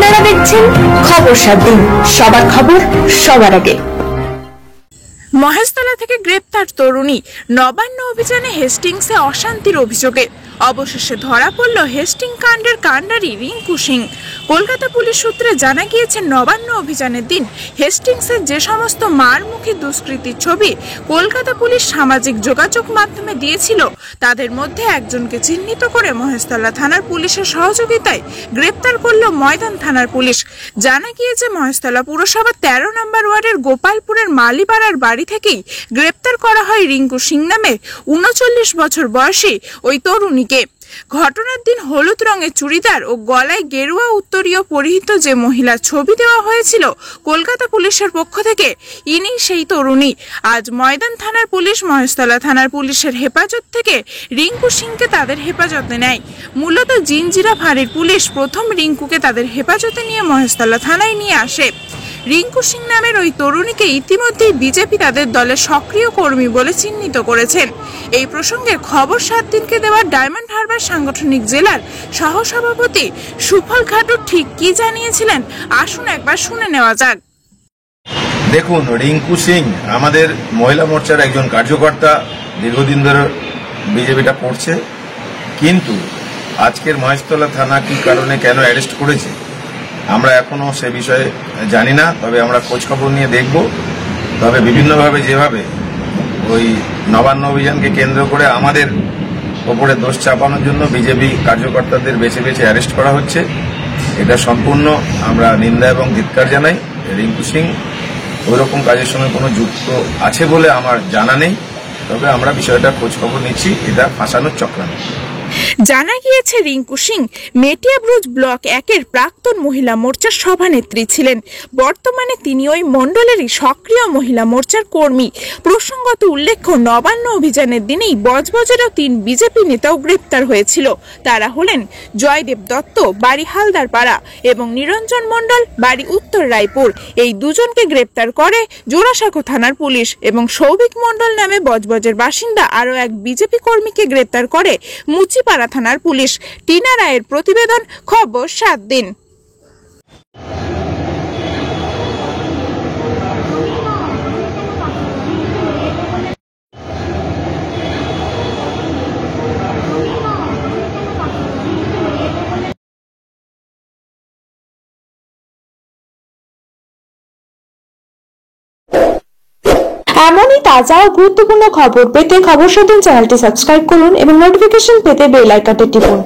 আপনারা দেখছেন খবর 7 দিন, সবার খবর সবার আগে। মহেশতলা থেকে গ্রেপ্তার তরুণী, নবান্ন অভিযানে হেস্টিংসে অশান্তির অভিযোগে অবশেষে ধরা পড়ল হেস্টিং কাণ্ডের কাণ্ডারি রিঙ্কু সিং। কলকাতা পুলিশ সূত্রে জানা গিয়েছে, নবান্ন অভিযানের দিন হেস্টিংসের যে সমস্ত মারমুখী দুষ্কৃতীর ছবি কলকাতা পুলিশ সামাজিক যোগাযোগ মাধ্যমে দিয়েছিল, তাদের মধ্যে একজনকে চিহ্নিত করে মহেশতলা থানার পুলিশের সহযোগিতায় গ্রেপ্তার করল ময়দান থানার পুলিশ। জানা গিয়েছে, মহেশতলা পুরসভার 13 নম্বর ওয়ার্ডের গোপালপুরের মালিপাড়ার বাড়ি থেকেই গ্রেপ্তার করা হয় রিঙ্কু সিং নামে 39 বছর বয়সী ওই তরুণীকে। ঘটনার দিন হলুদ রঙের চুড়িদার ও গলায় গেরুয়া উত্তরীয় পরিহিত যে মহিলার ছবি দেওয়া হয়েছিল কলকাতা পুলিশের পক্ষ থেকে, ইনি সেই তরুণী। আজ ময়দান থানার পুলিশ মহেশতলা থানার পুলিশের হেফাজত থেকে রিঙ্কু সিংকে তাদের হেফাজতে নেয়। মূলত জিঞ্জিরা ফাঁড়ির পুলিশ প্রথম রিঙ্কুকে তাদের হেফাজতে নিয়ে মহেশতলা থানায় নিয়ে আসে। রিঙ্কু সিং নামের ওই তরুণীকে ইতিমধ্যেই বিজেপি তাদের দলের সক্রিয় কর্মী বলে চিহ্নিত করেছেন। এই প্রসঙ্গে খবর 7 দিনকে দেওয়া ডায়মন্ড হারবার সাংগঠনিক জেলার সহসভাপতি সুফল খাটুর ঠিক কি জানিয়েছিলেন, আসুন একবার শুনে নেওয়া যাক। দেখুন, রিঙ্কু সিং আমাদের মহিলা মোর্চার একজন কার্যকর্তা, দীর্ঘদিন ধরে বিজেপিটা করছে, কিন্তু আজকের মহেশতলা থানা কি কারণে কেন অ্যারেস্ট করেছে আমরা এখনো সে বিষয়ে জানি না। তবে আমরা খোঁজখবর নিয়ে দেখব। তবে বিভিন্নভাবে যেভাবে ওই নবান্ন অভিযানকে কেন্দ্র করে আমাদের ওপরে দোষ চাপানোর জন্য বিজেপি কার্যকর্তাদের বেছে বেছে অ্যারেস্ট করা হচ্ছে, এটা সম্পূর্ণ আমরা নিন্দা এবং ধিক্কার জানাই। রিঙ্কু সিং ওইরকম কাজের সঙ্গে কোনো যুক্ত আছে বলে আমার জানা নেই। তবে আমরা বিষয়টা খোঁজখবর নিচ্ছি, এটা ফাঁসানোর চক্রান্ত। জানা গিয়েছে, রিঙ্কু সিং মেটিয়াব্রুজ ব্লক 1-এর প্রাক্তন মহিলা মোর্চার সভানেত্রী ছিলেন। বর্তমানে তিনি ওই মণ্ডলেরই সক্রিয় মহিলা মোর্চার কর্মী। প্রসঙ্গত উল্লেখ্য, নবান্ন অভিযানের দিনেই বজবজেরও 3 বিজেপি নেতাও গ্রেপ্তার হয়েছিল। তারা হলেন জয়দেব দত্ত, বাড়ি হালদারপাড়া, এবং নিরঞ্জন মণ্ডল, বাড়ি উত্তর রায়পুর। এই দুজনকে গ্রেপ্তার করে জোড়াসাঁকো থানার পুলিশ, এবং সৌভিক মণ্ডল নামে বজবজের বাসিন্দা আরও এক বিজেপি কর্মীকে গ্রেপ্তার করে মুচিপাড়া থানার পুলিশ। টিনা রায়ের প্রতিবেদন, খবর 7 দিন। এমনই তাজা ও গুরুত্বপূর্ণ খবর পেতে খবর 7 দিন চ্যানেলটি সাবস্ক্রাইব করুন এবং নোটিফিকেশন পেতে বেল আইকনটি টিপুন।